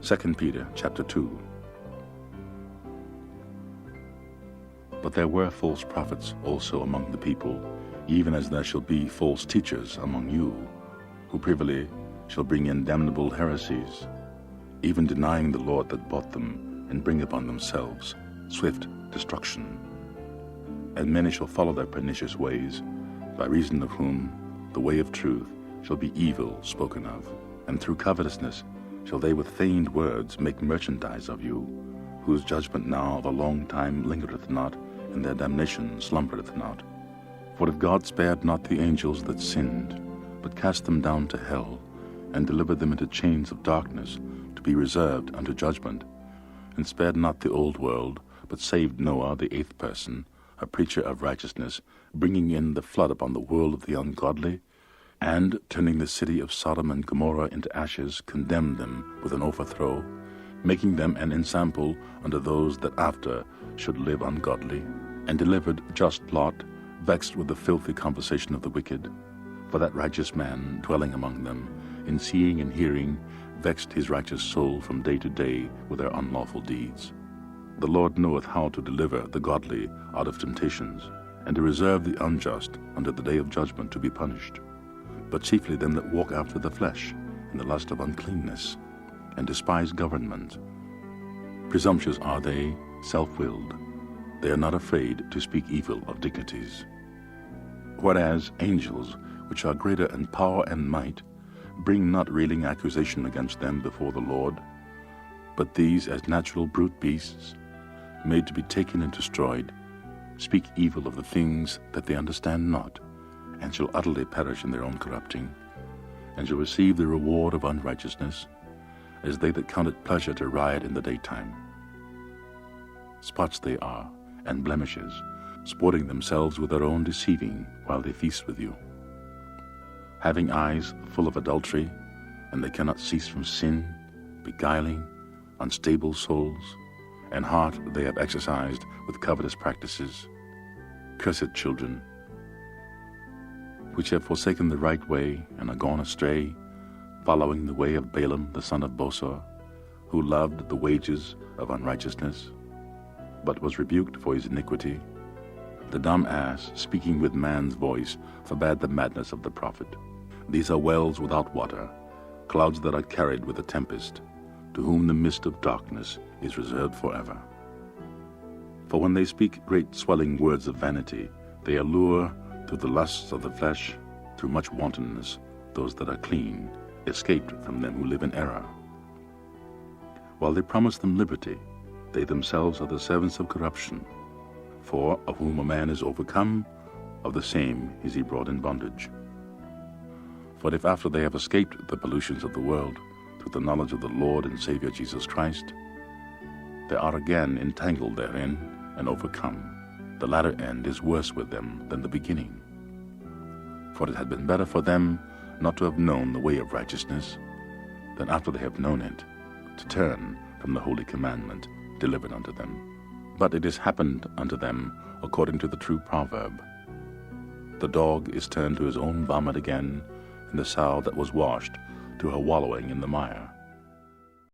2 Peter chapter 2. But there were false prophets also among the people, even as there shall be false teachers among you, who privily shall bring in damnable heresies, even denying the Lord that bought them, and bring upon themselves swift destruction. And many shall follow their pernicious ways, by reason of whom the way of truth shall be evil spoken of. And through covetousness shall they with feigned words make merchandise of you, whose judgment now of a long time lingereth not, and their damnation slumbereth not. For if God spared not the angels that sinned, but cast them down to hell, and delivered them into chains of darkness, to be reserved unto judgment, and spared not the old world, but saved Noah the eighth person, a preacher of righteousness, bringing in the flood upon the world of the ungodly, and, turning the city of Sodom and Gomorrah into ashes, condemned them with an overthrow, making them an ensample unto those that after should live ungodly, and delivered just Lot, vexed with the filthy conversation of the wicked. For that righteous man, dwelling among them, in seeing and hearing, vexed his righteous soul from day to day with their unlawful deeds. The Lord knoweth how to deliver the godly out of temptations, and to reserve the unjust unto the day of judgment to be punished, but chiefly them that walk after the flesh, in the lust of uncleanness, and despise government. Presumptuous are they, self-willed. They are not afraid to speak evil of dignities. Whereas angels, which are greater in power and might, bring not railing accusation against them before the Lord, but these as natural brute beasts, made to be taken and destroyed, speak evil of the things that they understand not, and shall utterly perish in their own corrupting, and shall receive the reward of unrighteousness, as they that count it pleasure to riot in the daytime. Spots they are, and blemishes, sporting themselves with their own deceiving while they feast with you. Having eyes full of adultery, and they cannot cease from sin, beguiling unstable souls, and heart they have exercised with covetous practices. Cursed children, which have forsaken the right way and are gone astray, following the way of Balaam the son of Bosor, who loved the wages of unrighteousness, but was rebuked for his iniquity. The dumb ass, speaking with man's voice, forbade the madness of the prophet. These are wells without water, clouds that are carried with a tempest, to whom the mist of darkness is reserved forever. For when they speak great swelling words of vanity, they allure through the lusts of the flesh, through much wantonness, those that are clean, escaped from them who live in error. While they promise them liberty, they themselves are the servants of corruption. For of whom a man is overcome, of the same is he brought in bondage. For if after they have escaped the pollutions of the world, through the knowledge of the Lord and Savior Jesus Christ, they are again entangled therein and overcome, the latter end is worse with them than the beginning. For it had been better for them not to have known the way of righteousness, than after they have known it, to turn from the holy commandment delivered unto them. But it is happened unto them according to the true proverb, the dog is turned to his own vomit again, and the sow that was washed to her wallowing in the mire.